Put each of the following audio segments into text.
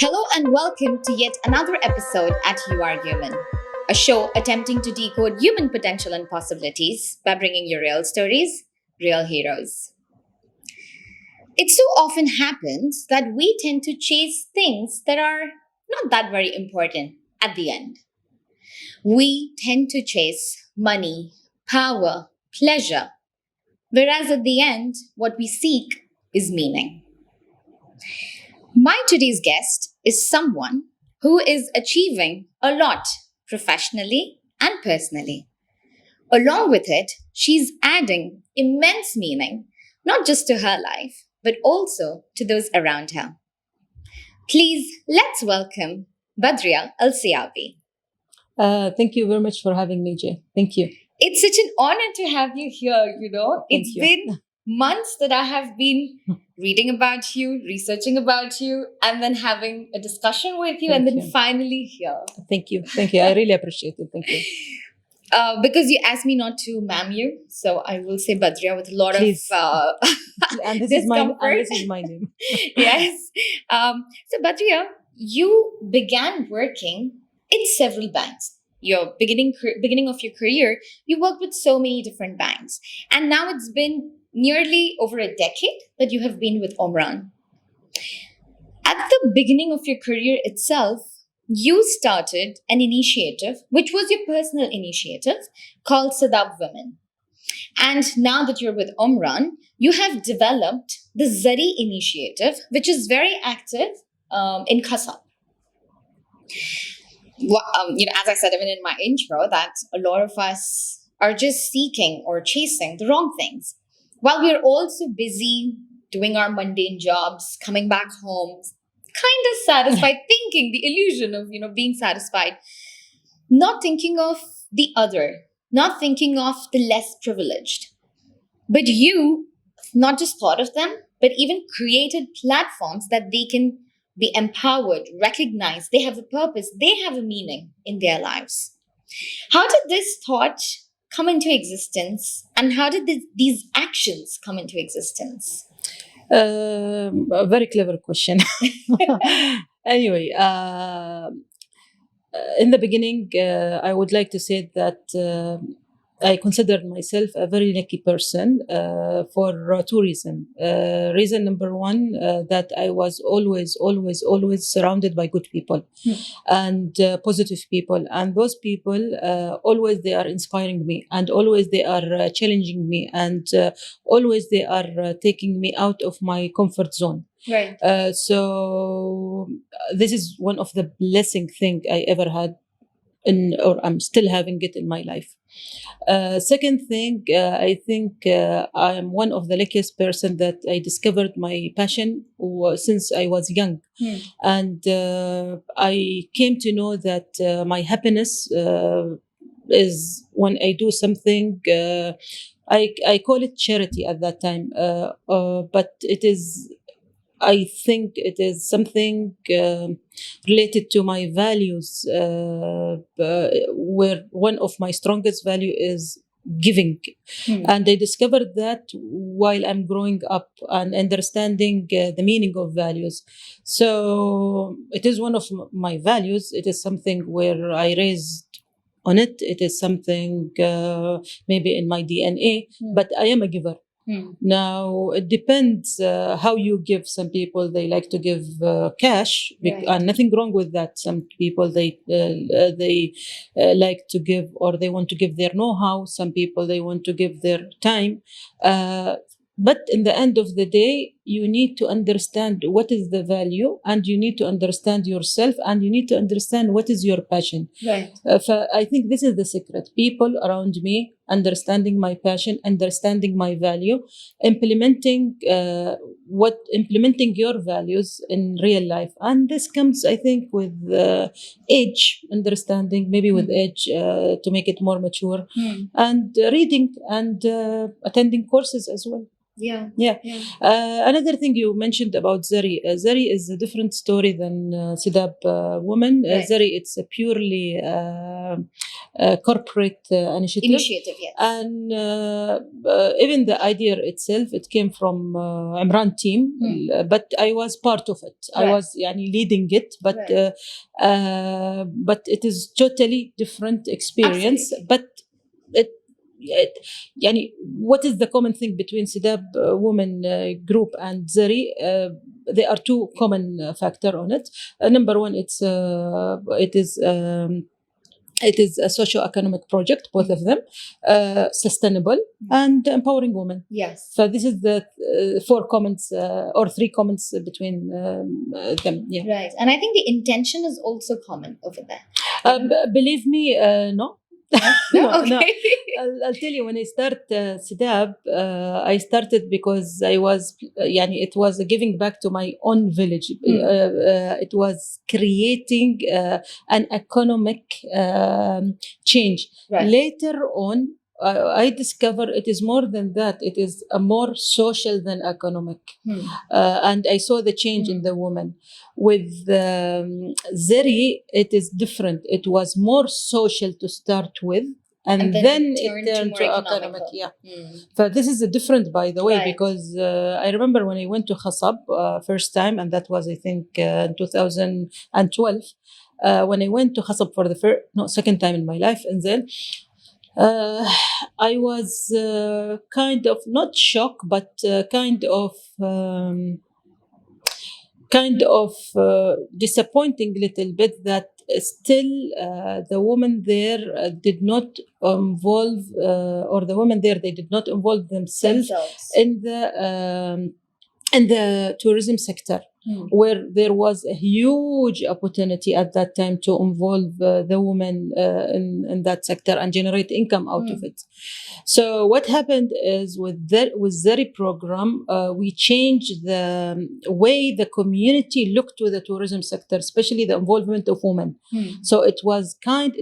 Hello and welcome to yet another episode at You Are Human, a show attempting to decode human potential and possibilities by bringing you real stories, real heroes. It so often happens that we tend to chase things that are not that very important at the end. We tend to chase money, power, pleasure, whereas at the end, what we seek is meaning. My today's guest is someone who is achieving a lot professionally and personally. Along with it, she's adding immense meaning, not just to her life, but also to those around her. Please, let's welcome Badriya Al Siyabi. Thank you very much for having me, Jay. Thank you. It's such an honor to have you here, Thank It's you. been months that I have been reading about you, researching about you, and then having a discussion with you, and Thank then you. finally here. Thank you. Thank you. I really appreciate it. Thank you. Because you asked me not to ma'am you, so I will say Badriya with a lot Please. of And this is discomfort. my name. Yes. So Badriya, you began working in several banks. Your beginning of your career, you worked with so many different banks, and now it's been nearly over a decade that you have been with Omran. At the beginning of your career itself, you started an initiative, which was your personal initiative, called Sidab Women. And now that you're with Omran, you have developed the Zari initiative, which is very active in Kasab. As I said even in my intro, that a lot of us are just seeking or chasing the wrong things. While we're also busy doing our mundane jobs, coming back home, kind of satisfied, thinking the illusion of, being satisfied, not thinking of the other, not thinking of the less privileged. But you not just thought of them, but even created platforms that they can be empowered, recognized, they have a purpose, they have a meaning in their lives. How did this thought come into existence, and how did these actions come into existence? A very clever question. Anyway, in the beginning, I would like to say that I consider myself a very lucky person for two reasons. Reason number one, that I was always surrounded by good people and positive people, and those people always they are inspiring me, and always they are challenging me, and always they are taking me out of my comfort zone. Right. So this is one of the blessing thing I ever had, or I'm still having it in my life. Second thing, I think I am one of the luckiest person that I discovered my passion since I was young, and I came to know that my happiness is when I do something. I call it charity at that time, but it is. I think it is something related to my values, where one of my strongest value is giving. And I discovered that while I'm growing up and understanding the meaning of values. So it is one of my values. It is something where I raised on it. It is something maybe in my DNA, but I am a giver. Now it depends how you give. Some people they like to give cash, and nothing wrong with that. Some people they like to give, or they want to give their know-how. Some people they want to give their time. But in the end of the day, you need to understand what is the value, and you need to understand yourself, and you need to understand what is your passion. Right. I think this is the secret. People around me understanding my passion, understanding my value, implementing your values in real life, and this comes, I think, with age, understanding maybe with age to make it more mature, and reading and attending courses as well. Yeah. Another thing you mentioned about Zari. Zari is a different story than Sidab Women. Right. Zari, it's a purely corporate initiative. Yes. And even the idea itself, it came from Imran team, but I was part of it. I was leading it, but it is totally different experience. Absolutely. But what is the common thing between Sidab Women group and Zari? There are two common factor on it. Number one, it is a socio-economic project, both of them, sustainable and empowering women. Yes. So this is the four comments or three comments between them. Yeah. Right. And I think the intention is also common over there. Believe me, no. No? Okay. No. I'll tell you, when I started Sidab, I started because I was, it was giving back to my own village. It was creating an economic change. Right. Later on, I discovered it is more than that. It is a more social than economic. And I saw the change in the woman. With Zeri, it is different. It was more social to start with. And then it turned to economic. Yeah. So this is different, by the way, because I remember when I went to Khasab first time, and that was, I think, in 2012. When I went to Khasab for the second time in my life, and then I was kind of not shocked, but kind of disappointing little bit that still the women there did not involve, or the women there, they did not involve themselves in the tourism sector, where there was a huge opportunity at that time to involve the women in that sector and generate income out of it. So what happened is with Zari program, we changed the way the community looked to the tourism sector, especially the involvement of women. So it was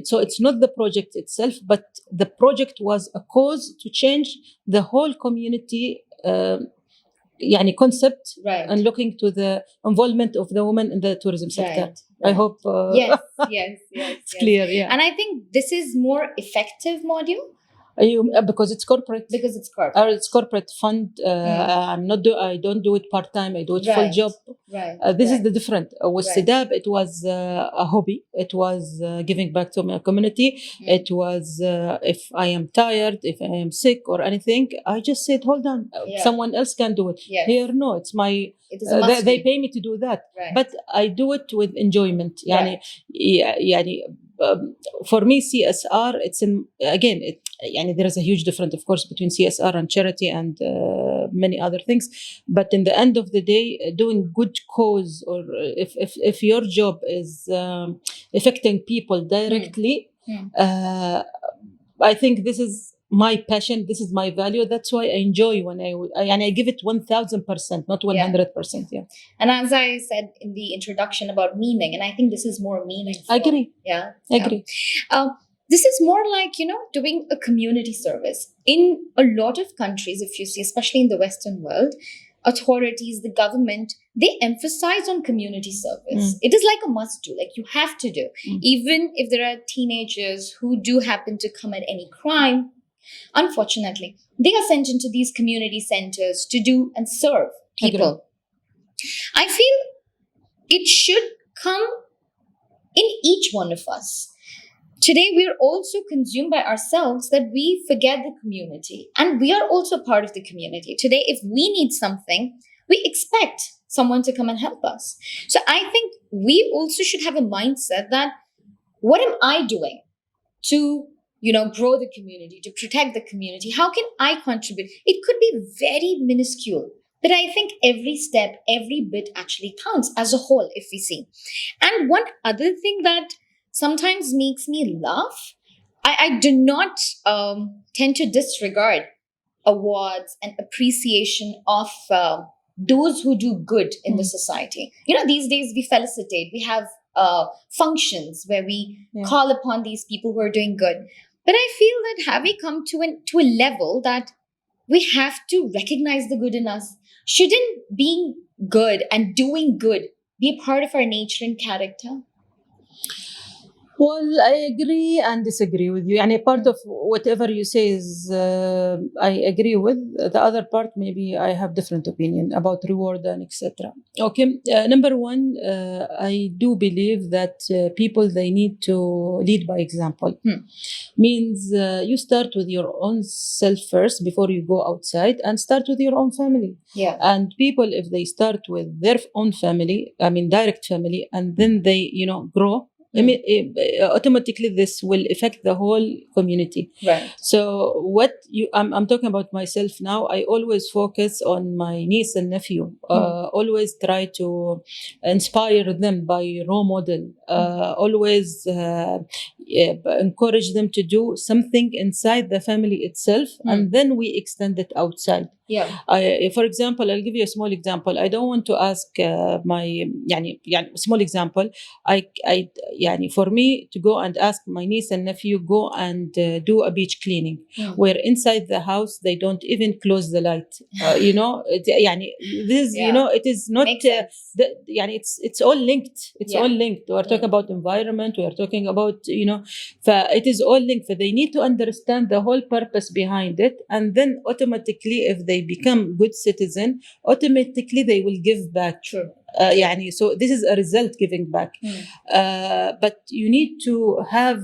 so it's not the project itself, but the project was a cause to change the whole community concept, and looking to the involvement of the women in the tourism sector. I hope yes, it's clear. Yeah. And I think this is more effective module because it's corporate. Or it's corporate fund. I don't do it part time. I do it full job. This is the different. With Sidab, it was a hobby. It was giving back to my community. It was if I am tired, if I am sick or anything, I just said, hold on, someone else can do it. Here, no, it's my. They pay me to do that, but I do it with enjoyment. For me, CSR, it's there is a huge difference, of course, between CSR and charity and many other things. But in the end of the day, doing good cause, or if your job is affecting people directly, I think this is my passion. This is my value. That's why I enjoy when I give it 1,000%, not 100%. Yeah. And as I said in the introduction about meaning, and I think this is more meaningful. I agree. Yeah. I agree. This is more like, doing a community service. In a lot of countries, if you see, especially in the Western world, authorities, the government, they emphasize on community service. It is like a must do, like you have to do. Even if there are teenagers who do happen to commit any crime, unfortunately, they are sent into these community centers to do and serve people. I feel it should come in each one of us. Today, we are also consumed by ourselves that we forget the community, and we are also part of the community. Today, if we need something, we expect someone to come and help us. So I think we also should have a mindset that, what am I doing to grow the community, to protect the community? How can I contribute? It could be very minuscule, but I think every step, every bit actually counts as a whole, if we see. And one other thing that sometimes makes me laugh, I do not tend to disregard awards and appreciation of those who do good in the society. These days we felicitate, we have functions where we call upon these people who are doing good. But I feel that have we come to a level that we have to recognize the good in us? Shouldn't being good and doing good be a part of our nature and character? Well, I agree and disagree with you. And a part of whatever you say is I agree with. The other part, maybe I have different opinion about reward and etc. Okay, number one, I do believe that people they need to lead by example. Means you start with your own self first before you go outside, and start with your own family. Yeah. And people, if they start with their own family, I mean direct family, and then they grow, automatically this will affect the whole community. Right. So I'm talking about myself now. I always focus on my niece and nephew. Always try to inspire them by role model. Always encourage them to do something inside the family itself, and then we extend it outside. Yeah. For example, I'll give you a small example. I don't want to ask my small example. For me to go and ask my niece and nephew go and do a beach cleaning, where inside the house they don't even close the light. This it is not. It's all linked. It's all linked. We are talking about environment. We are talking about it is all linked. They need to understand the whole purpose behind it, and then automatically, if they become good citizen, automatically they will give back. Sure. So this is a result giving back. But you need to have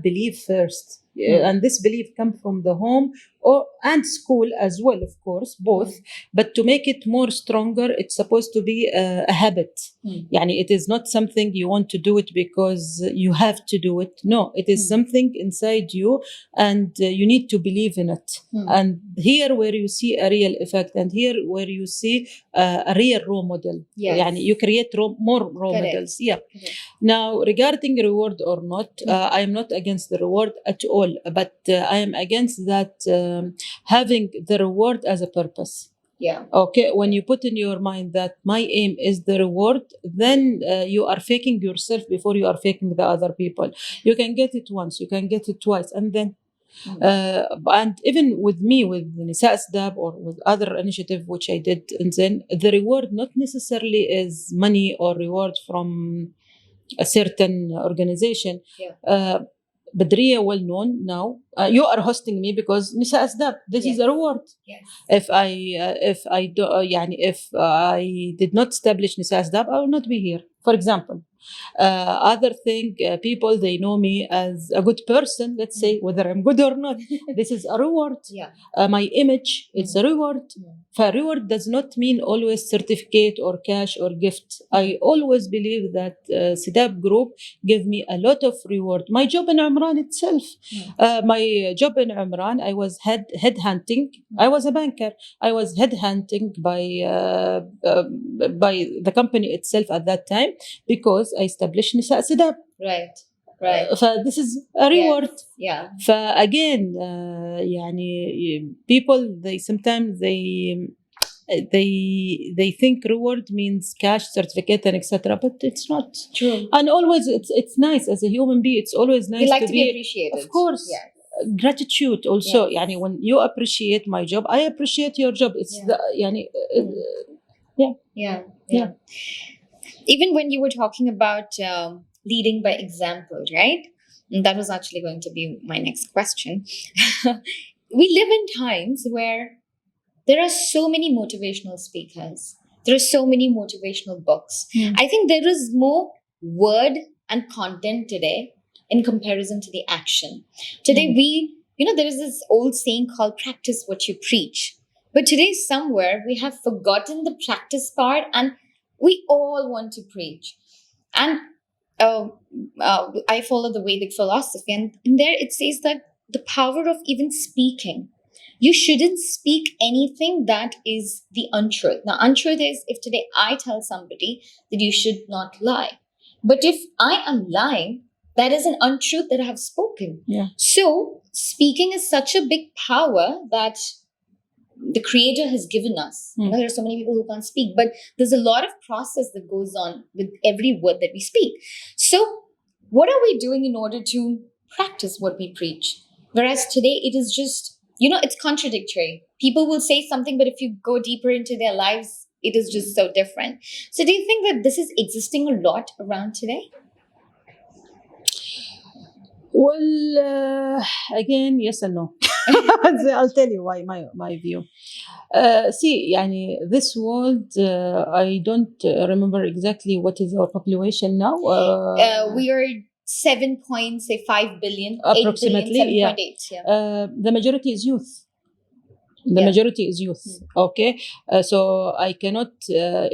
belief first. And this belief comes from the home and school as well, of course, both. But to make it more stronger, it's supposed to be a habit. It is not something you want to do it because you have to do it. No, it is something inside you, and you need to believe in it. And here where you see a real effect, and here where you see a real role model. Yes. You create more role models. Yeah. Correct. Now, regarding reward or not, I am not against the reward at all, but I am against that having the reward as a purpose. Yeah. Okay. When you put in your mind that my aim is the reward, then you are faking yourself before you are faking the other people. You can get it once, you can get it twice, and then and even with me, with Nisa Sidab or with other initiative which I did, and then the reward not necessarily is money or reward from a certain organization. Badriya, well known now. You are hosting me because Nisa Asdab. This is a reward. Yes. If I did not establish Nisa Asdab, I will not be here. For example, other thing, people they know me as a good person. Let's say whether I'm good or not. This is a reward. Yeah. My image, it's a reward. Reward does not mean always certificate or cash or gift. I always believe that Sidab Group gave me a lot of reward. My job in Umran itself, my job in Umran, I was headhunting. I was a banker. I was headhunting by the company itself at that time because I established Nisa Sidab. Right. Right. This is a reward. Yeah. Again, people they sometimes they think reward means cash, certificate, and etc. But it's not true. And always it's nice as a human being. It's always nice to be appreciated. Of course. Yeah. Gratitude also. Yes. When you appreciate my job, I appreciate your job. It's yeah. Even when you were talking about leading by example, right? And that was actually going to be my next question. We live in times where there are so many motivational speakers. There are so many motivational books. I think there is more word and content today in comparison to the action. Today there is this old saying called practice what you preach. But today somewhere we have forgotten the practice part, and we all want to preach. And I follow the Vedic philosophy, and in there it says that the power of even speaking. You shouldn't speak anything that is the untruth. Now, untruth is if today I tell somebody that you should not lie. But if I am lying, that is an untruth that I have spoken. Yeah. So, speaking is such a big power that the Creator has given us. There are so many people who can't speak, but there's a lot of process that goes on with every word that we speak. So, what are we doing in order to practice what we preach? Whereas today it is just, it's contradictory. People will say something, but if you go deeper into their lives, it is just so different. So do you think that this is existing a lot around today? Well, again, yes and no. I'll tell you why my view. See, يعني this world, I don't remember exactly what is our population now. We are 7.5 billion, 8 billion, approximately, 7.8. Yeah. The majority is youth. The Yeah. majority is youth. Okay, so I cannot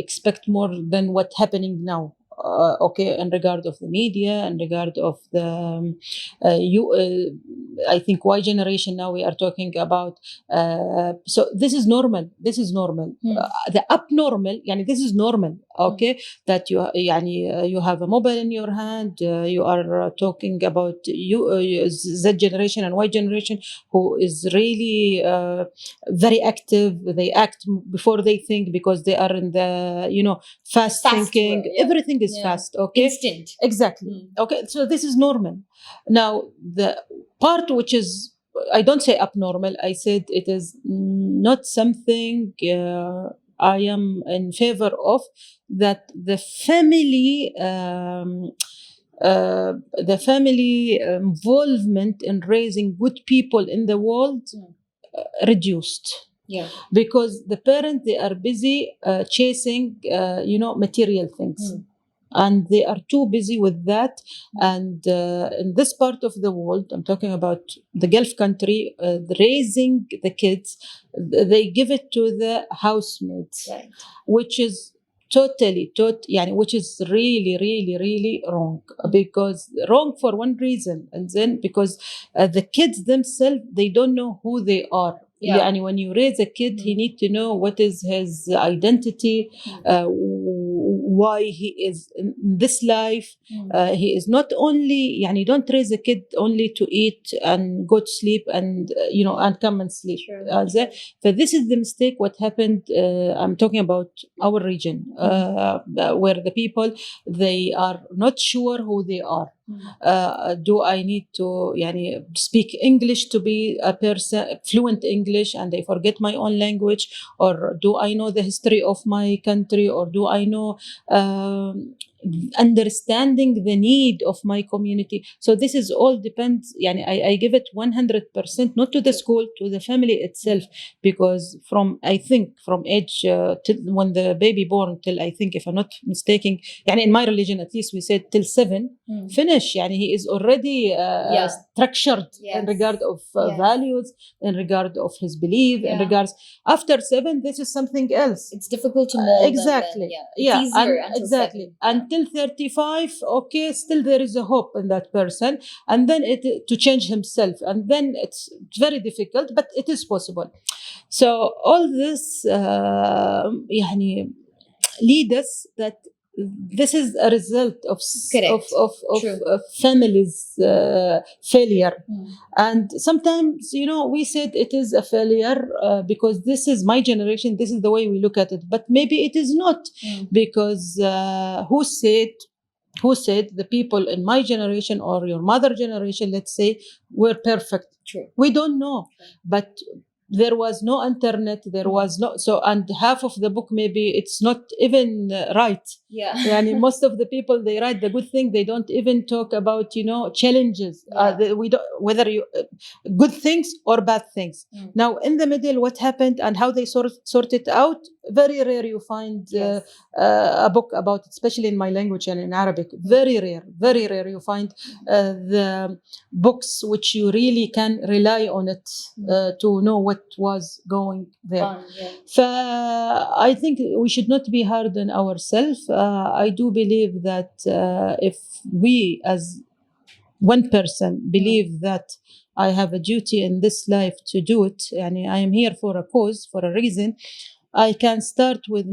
expect more than what's happening now. Okay, in regard of the media, in regard of the you. I think Y generation now we are talking about. So this is normal. This is normal. The abnormal, يعني this is normal. Okay, that you يعني you have a mobile in your hand. You are talking about Z generation and Y generation, who is really very active. They act before they think because they are in the fast thinking. World, yeah. Everything is fast. Okay, instant. Exactly. Okay, so this is normal. Now the part which is, I don't say abnormal, I said it is not something I am in favor of, that the family involvement in raising good people in the world reduced. Yeah. Because the parents, they are busy chasing material things. And they are too busy with that. And in this part of the world, I'm talking about the Gulf country, raising the kids, they give it to the housemaids, Right. which is which is really, really, really wrong. Because wrong for one reason, and then because the kids themselves, they don't know who they are. Yeah. And when you raise a kid, he need to know what is his identity, why he is in this life. He is not only, don't raise a kid only to eat and go to sleep and and come and sleep. Sure. So this is the mistake what happened. I'm talking about our region, where the people, they are not sure who they are. Do I need to speak English to be a person fluent English, and I forget my own language? Or do I know the history of my country? Or do I know understanding the need of my community? So this is all depends. I give it 100%, not to the school, to the family itself. Because I think from age till when the baby born, till, I think, if I'm not mistaken, in my religion at least, we said till 7 finish. He is already structured in regard of values, in regard of his belief, in regards. After 7, this is something else. It's difficult to mold exactly. them. It's easier until exactly 7. Until 35, okay, still there is a hope in that person, and then to change himself, and then it's very difficult, but it is possible. So all this lead us that this is a result of families' failure. And sometimes, we said it is a failure because this is my generation, this is the way we look at it. But maybe it is not, because who said the people in my generation or your mother generation, let's say, were perfect? True. We don't know. But there was no internet, there was no, so, and half of the book, maybe it's not even right. Most of the people, they write the good thing, they don't even talk about challenges. We don't, whether you good things or bad things. Now in the middle, what happened and how they sort it out, very rare you find a book about it, especially in my language and in Arabic. Very rare you find the books which you really can rely on it to know what was going there. So I think we should not be hard on ourselves. I do believe that if we as one person believe that I have a duty in this life to do it, and I am here for a cause, for a reason, I can start with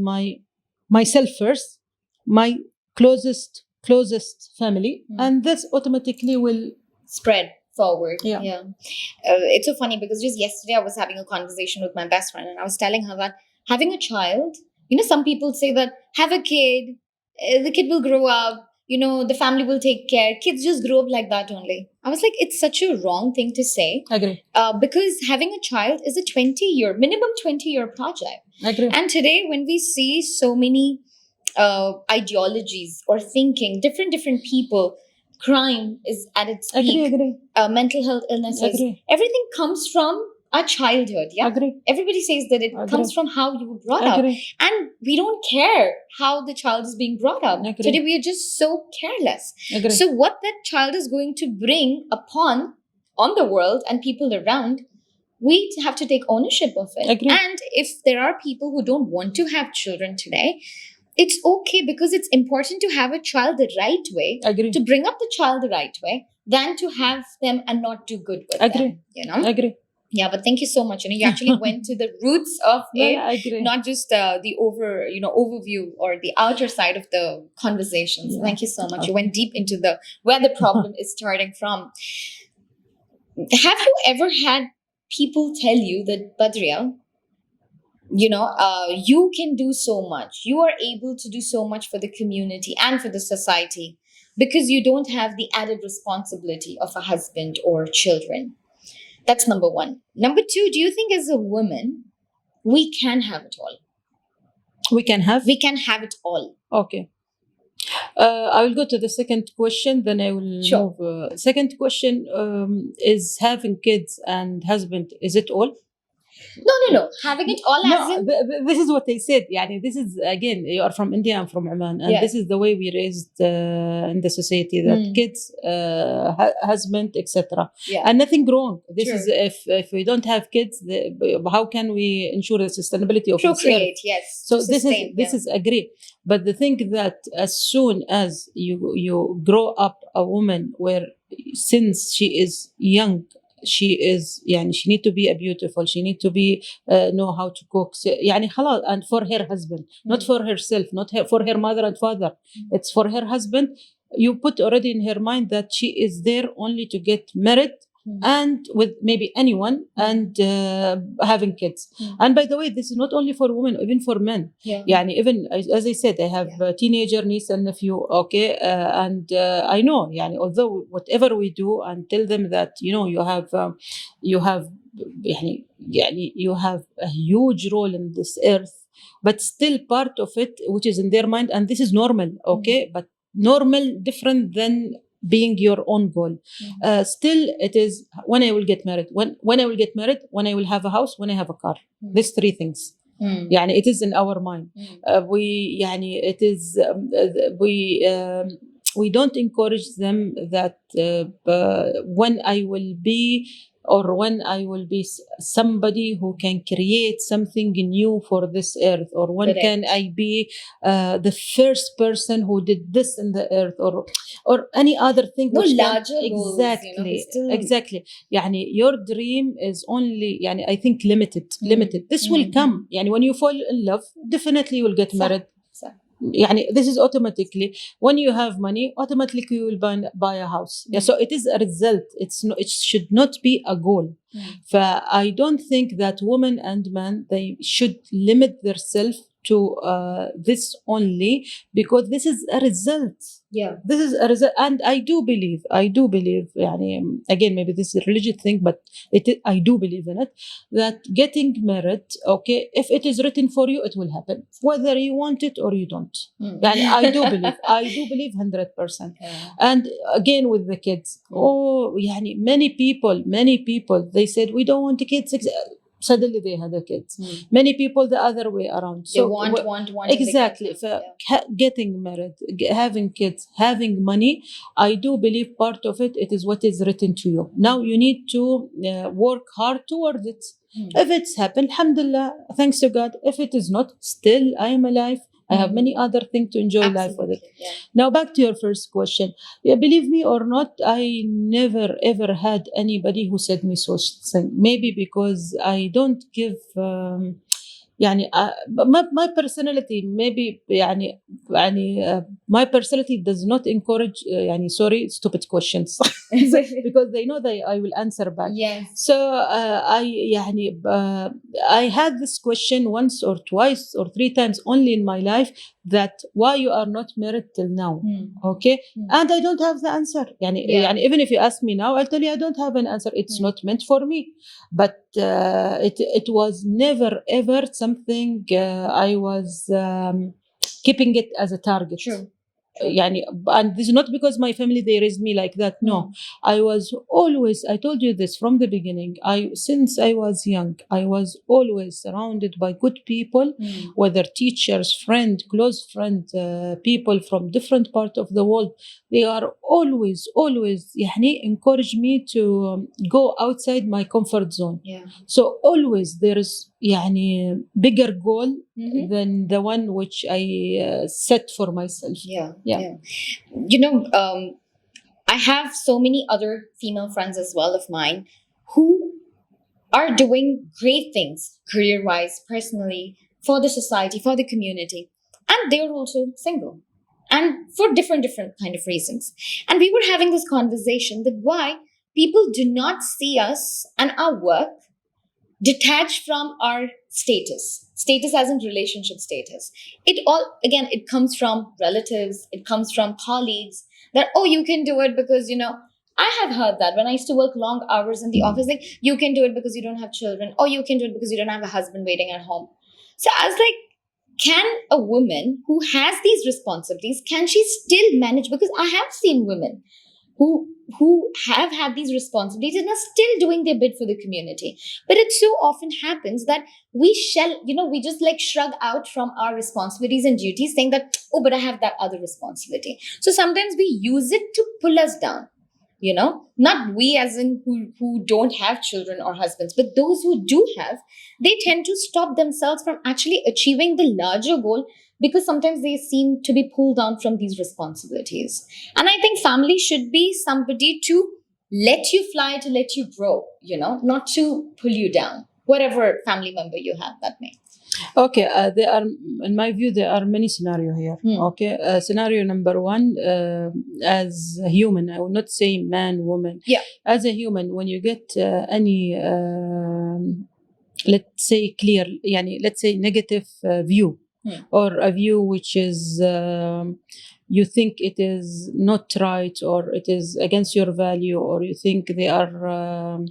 myself first, my closest family, and this automatically will spread forward. Yeah. It's so funny because just yesterday I was having a conversation with my best friend, and I was telling her that having a child, some people say that have a kid, the kid will grow up, the family will take care. Kids just grow up like that only. I was like, it's such a wrong thing to say. Agree. Because having a child is a minimum 20-year project. Agree. And today, when we see so many ideologies or thinking, different people crime is at its Agree, peak, agree, mental health illnesses, agree, everything comes from our childhood. Yeah. agree, Everybody says that it comes agree, from how you were brought up. agree, And we don't care how the child is being brought up. Today, agree, we are just so careless. agree, So, what that child is going to bring upon on the world and people around, we have to take ownership of it. agree, And if there are people who don't want to have children today, it's okay, because it's important to have a child the right way, agree, to bring up the child the right way, than to have them and not do good with agree, them. You know? agree. Yeah, but thank you so much. You actually went to the roots of No, it, I agree. not just the overview or the outer side of the conversations. Yeah. Thank you so much. Okay. You went deep into the where the problem is starting from. Have you ever had people tell you that, Badriya, you can do so much. You are able to do so much for the community and for the society because you don't have the added responsibility of a husband or children? That's number one. Number two, do you think as a woman, we can have it all? We can have. We can have it all. Okay. I will go to the second question, then I will Sure. move. Second question is having kids and husband, is it all? No. Having it all as in... This is what they said. Yani, this is, again, you are from India, I'm from Oman. And Yeah. this is the way we raised in the society, that kids, husband, etc. Yeah. And nothing wrong. This True. is, if we don't have kids, how can we ensure the sustainability of this earth? Procreate, yes. So to sustain, this is agree. But the thing that as soon as you grow up a woman where since she is young, she is يعني she need to be a beautiful, she need to be know how to cook يعني خلاص, and for her husband, not for herself, not for her mother and father, it's for her husband. You put already in her mind that she is there only to get married and with maybe anyone and having kids. And by the way, this is not only for women, even for men. يعني even as I said, I have a teenager niece and nephew, okay, and I know يعني although whatever we do and tell them that you have يعني you have a huge role in this earth, but still part of it which is in their mind, and this is normal, okay, but normal different than being your own goal. Still it is when I will get married, when I will get married, when I will have a house, when I have a car. These three things. يعني it is in our mind. We يعني it is we don't encourage them that when I will be, or when I will be somebody who can create something new for this earth, or when can I be the first person who did this in the earth, or any other thing. No larger goals, exactly. يعني your dream is only يعني I think limited. This will come. يعني when you fall in love, definitely you will get married. يعني this is automatically. When you have money, automatically you will buy a house. So it is a result. It should not be a goal. I don't think that women and men, they should limit themselves to this only, because this is a result. This is a result. And I do believe يعني, again, maybe this is a religious thing, but I do believe in it, that getting married, okay, if it is written for you, it will happen, whether you want it or you don't. And I do believe 100%. And again, with the kids, يعني many people, they said we don't want kids. Suddenly they had a kids. Many people the other way around. So they want exactly. Getting married, having kids, having money, I do believe part of it is what is written to you. Now you need to work hard towards it. If it's happened, alhamdulillah, thanks to God. If it is not, still I am alive. I have many other things to enjoy life with it. Now back to your first question. Believe me or not, I never ever had anybody who said me so thing. Maybe because I don't give يعني my personality, maybe يعني my personality does not encourage يعني sorry stupid questions because they know that I will answer back. So I had this question once or twice or three times only in my life, that why you are not married till now. Okay. And I don't have the answer. يعني even if you ask me now, I'll tell you I don't have an answer. It's not meant for me. But it was never ever something I was keeping it as a target. True. يعني, and this is not because my family they raised me like that. No, I was always, I told you this from the beginning, since I was young, I was always surrounded by good people, whether teachers, friend, close friend, people from different part of the world. They are always يعني encourage me to go outside my comfort zone. So always there is يعني bigger goal than the one which I set for myself. Yeah. You know, I have so many other female friends as well of mine who are doing great things career wise, personally, for the society, for the community. And they're also single. And for different kind of reasons. And we were having this conversation that why people do not see us and our work detached from our status as in relationship status. It all, again, it comes from relatives, it comes from colleagues, that oh, you can do it because I have heard that when I used to work long hours in the office, like you can do it because you don't have children, or you can do it because you don't have a husband waiting at home. So I was like, can a woman who has these responsibilities, can she still manage? Because I have seen women who have had these responsibilities and are still doing their bit for the community. But it so often happens that we just like shrug out from our responsibilities and duties, saying that, oh, but I have that other responsibility. So sometimes we use it to pull us down. Not we as in who don't have children or husbands, but those who do have, they tend to stop themselves from actually achieving the larger goal, because sometimes they seem to be pulled down from these responsibilities. And I think family should be somebody to let you fly, to let you grow, not to pull you down, whatever family member you have that may. Okay, there are, in my view, there are many scenarios here. Okay, scenario number one, as a human, I will not say man, woman. Yeah. As a human, when you get any, let's say let's say negative view, or a view which is you think it is not right, or it is against your value, or you think they are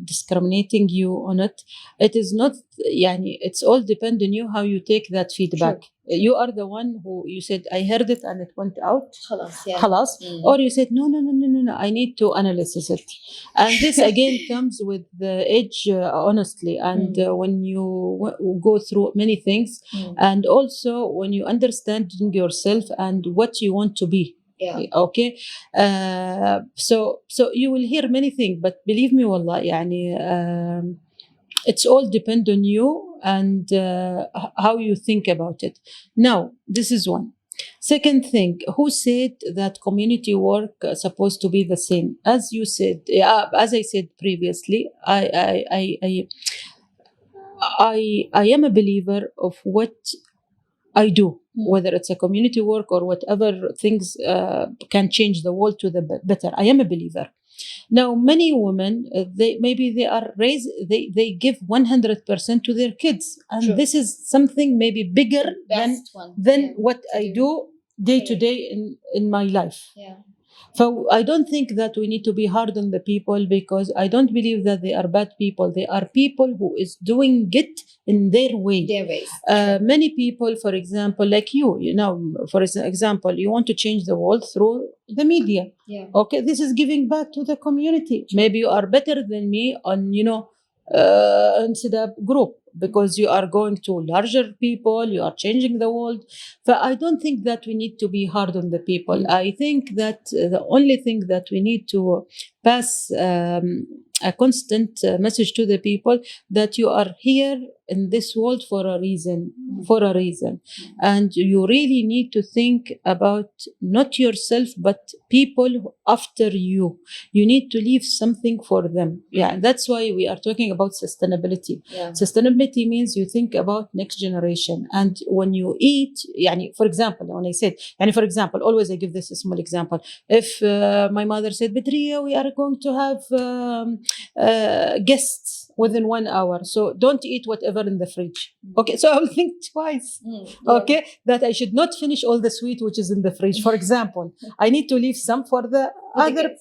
discriminating you on it. It is not, it's all depend on you how you take that feedback. True. You are the one who you said I heard it and it went out. خلاص. Or you said no, I need to analyze it. And this again comes with the age, honestly, and when you go through many things, and also when you understand yourself and what you want to be. Yeah. Okay. So you will hear many things, but believe me, wallah, it's all depend on you and how you think about it. Now, this is one. Second thing, who said that community work supposed to be the same? As you said, as I said previously, I am a believer of what I do, whether it's a community work or whatever things can change the world to the better. I am a believer. Now, many women, they are raised, they give 100% to their kids, and True. this is something maybe bigger than what I do day to day in my life. Yeah. So I don't think that we need to be hard on the people, because I don't believe that they are bad people. They are people who is doing it in their way. Their ways. Many people, for example, like you, for example, you want to change the world through the media. Yeah. Okay, this is giving back to the community. Maybe you are better than me on, Sidab group, because you are going to larger people, you are changing the world. But I don't think that we need to be hard on the people. I think that the only thing that we need to pass a constant message to the people, that you are here in this world for a reason, and you really need to think about not yourself but people after you. You need to leave something for them. Yeah, that's why we are talking about sustainability. Yeah. Sustainability means you think about next generation. And when you eat, for example, when I said, for example, always I give this a small example. If my mother said, Badriya, we are going to have guests within 1 hour. So don't eat whatever in the fridge. Okay, so I'll think twice. Okay, that I should not finish all the sweet which is in the fridge. For example, I need to leave some for the other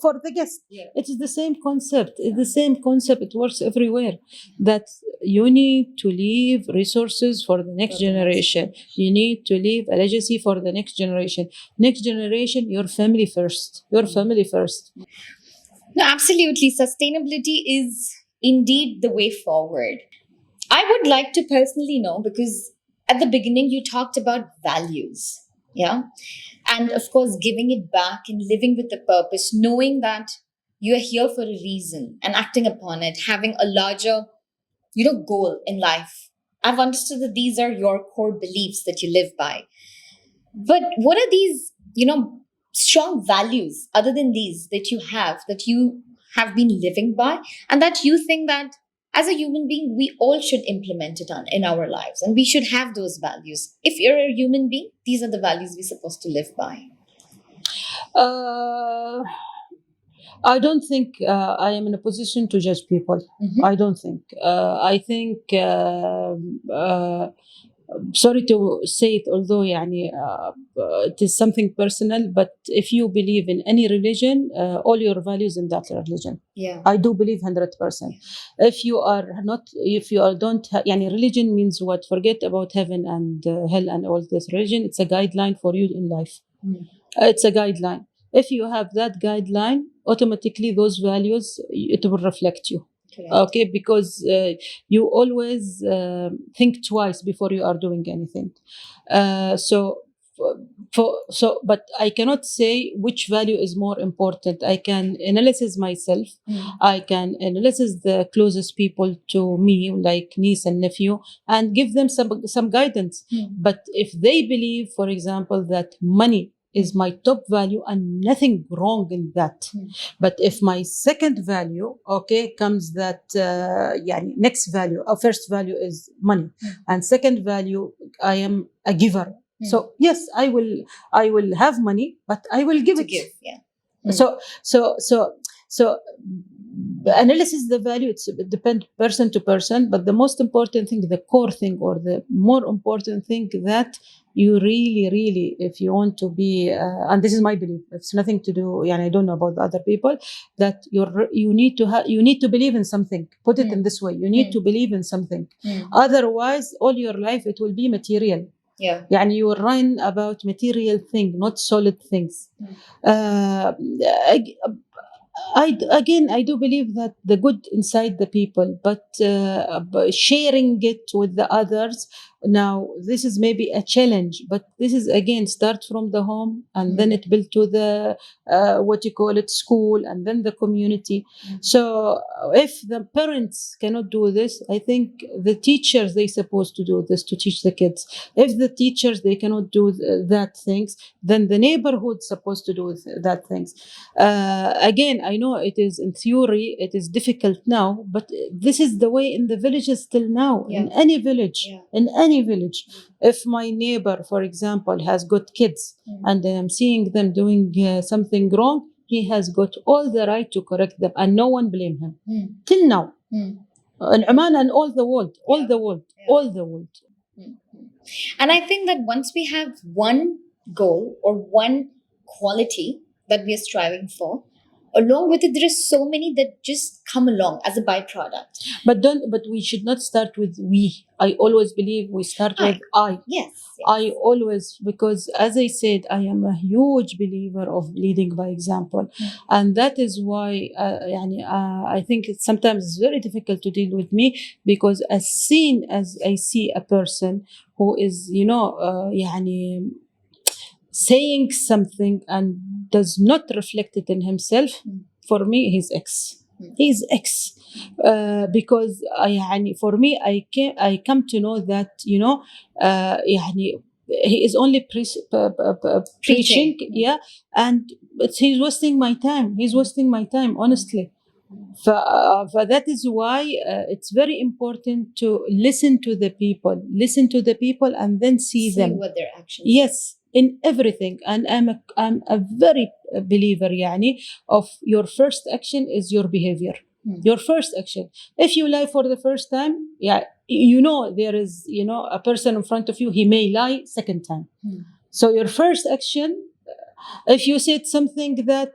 for the guest. It is the same concept. It's the same concept. It works everywhere. That you need to leave resources for the next generation. You need to leave a legacy for the next generation. Next generation, your family first. Your family first. No, absolutely. Sustainability is indeed the way forward. I would like to personally know, because at the beginning you talked about values. Yeah. And of course, giving it back and living with a purpose, knowing that you are here for a reason and acting upon it, having a larger, goal in life. I've understood that these are your core beliefs that you live by. But what are these, strong values other than these that you have been living by, and that you think that as a human being, we all should implement it in our lives, and we should have those values. If you're a human being, these are the values we're supposed to live by. I don't think I am in a position to judge people. I don't think. I think, sorry to say it, although it is something personal, but if you believe in any religion, all your values in that religion. Yeah. I do believe 100%. If you are not, if you are don't, religion means what? Forget about heaven and hell and all this. Religion, it's a guideline for you in life. It's a guideline. If you have that guideline, automatically those values, it will reflect you. Correct. Okay, because you always think twice before you are doing anything. But I cannot say which value is more important. I can analyze myself. I can analyze the closest people to me, like niece and nephew, and give them some guidance. But if they believe, for example, that money is my top value and nothing wrong in that. But if my second value, comes that next value, our first value is money, and second value, I am a giver. So yes, I will have money, but I will give it. So analysis the value, it depends person to person, but the most important thing, the core thing, or the more important thing, that you really, if you want to be, and this is my belief, it's nothing to do, I don't know about the other people, that you need to believe in something. Put it in this way, you need to believe in something. Otherwise, all your life it will be material. Yeah. You will run about material thing, not solid things. I do believe that the good inside the people, but sharing it with the others. Now, this is maybe a challenge, but this is again start from the home, and then it built to the school, and then the community. So if the parents cannot do this, I think the teachers, they supposed to do this to teach the kids. If the teachers, they cannot do that things, then the neighborhood supposed to do that things. Again, I know it is in theory, it is difficult now, but this is the way in the villages till now. In any village, if my neighbor, for example, has got kids, and I'm seeing them doing something wrong, he has got all the right to correct them, and no one blame him till now. In Oman and all the world. And I think that once we have one goal or one quality that we are striving for, along with it, there are so many that just come along as a byproduct. But we should not start with we. I always believe we start with I. Yes. I always, because as I said, I am a huge believer of leading by example. And that is why I think sometimes it's very difficult to deal with me, because as soon as I see a person who is, saying something and does not reflect it in himself, for me, he's X. He's X. Because for me, I come to know that, he is only preaching, and he's wasting my time. He's wasting my time, honestly. That is why it's very important to listen to the people, and then see them. What their actions. Yes, in everything. And I'm a very believer, of your first action is your behavior. Your first action. If you lie for the first time, there is, a person in front of you, he may lie second time. So your first action, if you said something that,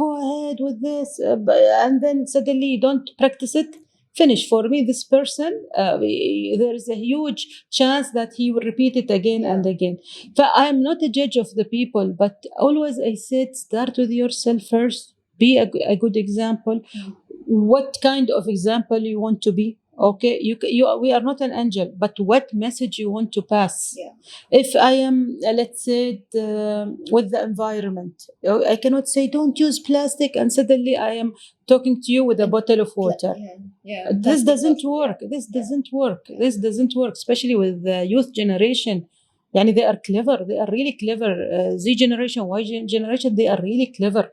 go ahead with this, and then suddenly you don't practice it, finish. For me, this person, there is a huge chance that he will repeat it again and again. But I am not a judge of the people, but always I said, start with yourself first. Be a good example. What kind of example you want to be? Okay, we are not an angel, but what message you want to pass? If I am, let's say, with the environment, I cannot say don't use plastic, and suddenly I am talking to you with a bottle of water. This doesn't work. This doesn't work. This doesn't work, especially with the youth generation. They are clever. They are really clever. Z generation, Y generation, they are really clever.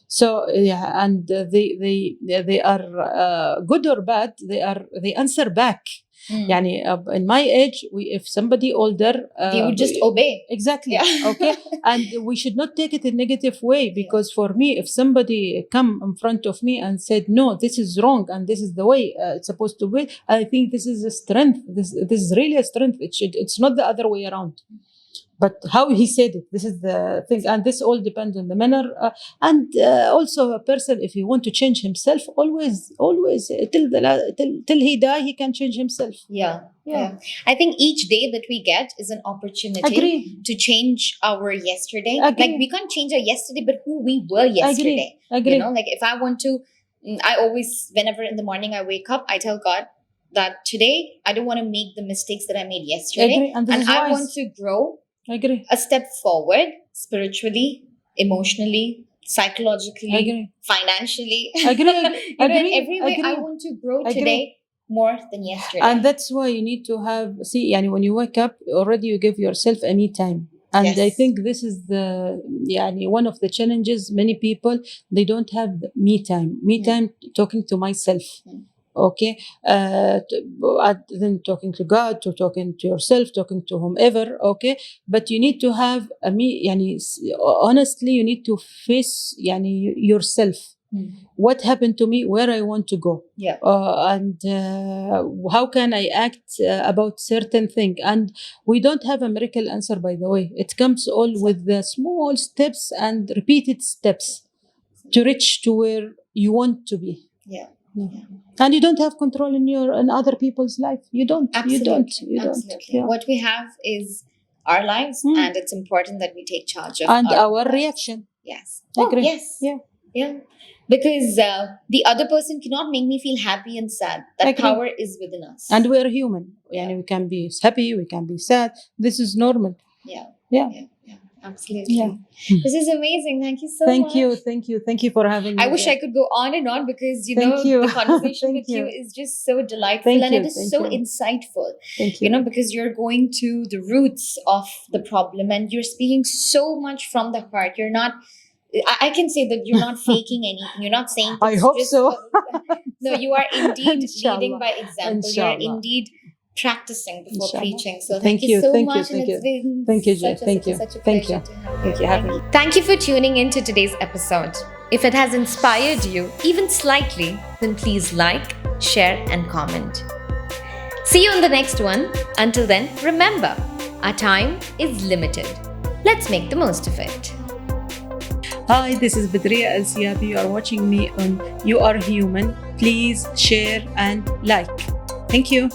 So and they are good or bad. They answer back. In my age, if somebody older, they would just obey. Exactly. Okay, and we should not take it in negative way, because for me, if somebody come in front of me and said, "No, this is wrong, and this is the way it's supposed to be," I think this is a strength. This is really a strength. It's not the other way around. But how he said it, this is the thing, and this all depends on the manner, and also a person, if he want to change himself, always till he die, he can change himself. Yeah. I think each day that we get is an opportunity to change our yesterday. Like we can't change our yesterday, but who we were yesterday. Agree. Like if I want to, I always, whenever in the morning I wake up, I tell God that today I don't want to make the mistakes that I made yesterday, and I want to grow. A step forward spiritually, emotionally, psychologically, financially. In every way, I want to grow today more than yesterday. And that's why you need to have, when you wake up, already you give yourself a me time. And I think this is one of the challenges. Many people, they don't have me time. Me time, talking to myself. Okay, then talking to God, to talking to yourself, talking to whomever. Okay, but you need to have a me. Honestly, you need to face yourself. What happened to me? Where I want to go? And how can I act about certain thing? And we don't have a miracle answer, by the way. It comes all with the small steps and repeated steps to reach to where you want to be. And you don't have control in other people's life. You don't. Absolutely. You don't. Absolutely. What we have is our lives, and it's important that we take charge of our reaction. Yes. Agree. Yes. Yeah. Because the other person cannot make me feel happy and sad. That power is within us. And we're human. We can be happy. We can be sad. This is normal. Yeah. Absolutely. This is amazing. Thank you so much. Thank you for having me. I wish I could go on and on, because the conversation with you is just so delightful, and it is so insightful. Thank you. Because you're going to the roots of the problem, and you're speaking so much from the heart. You're not, I can say that you're not faking anything. You're not saying I hope so. No, you are indeed leading by example. Inshallah. You're indeed practicing before preaching. So thank you so thank much. You, and it's been thank you, such thank you, such a thank pleasure you, to have thank you. you. Thank you for tuning in to today's episode. If it has inspired you, even slightly, then please like, share, and comment. See you on the next one. Until then, remember, our time is limited. Let's make the most of it. Hi, this is Badriya Al Siyabi. You are watching me on You Are Human. Please share and like. Thank you.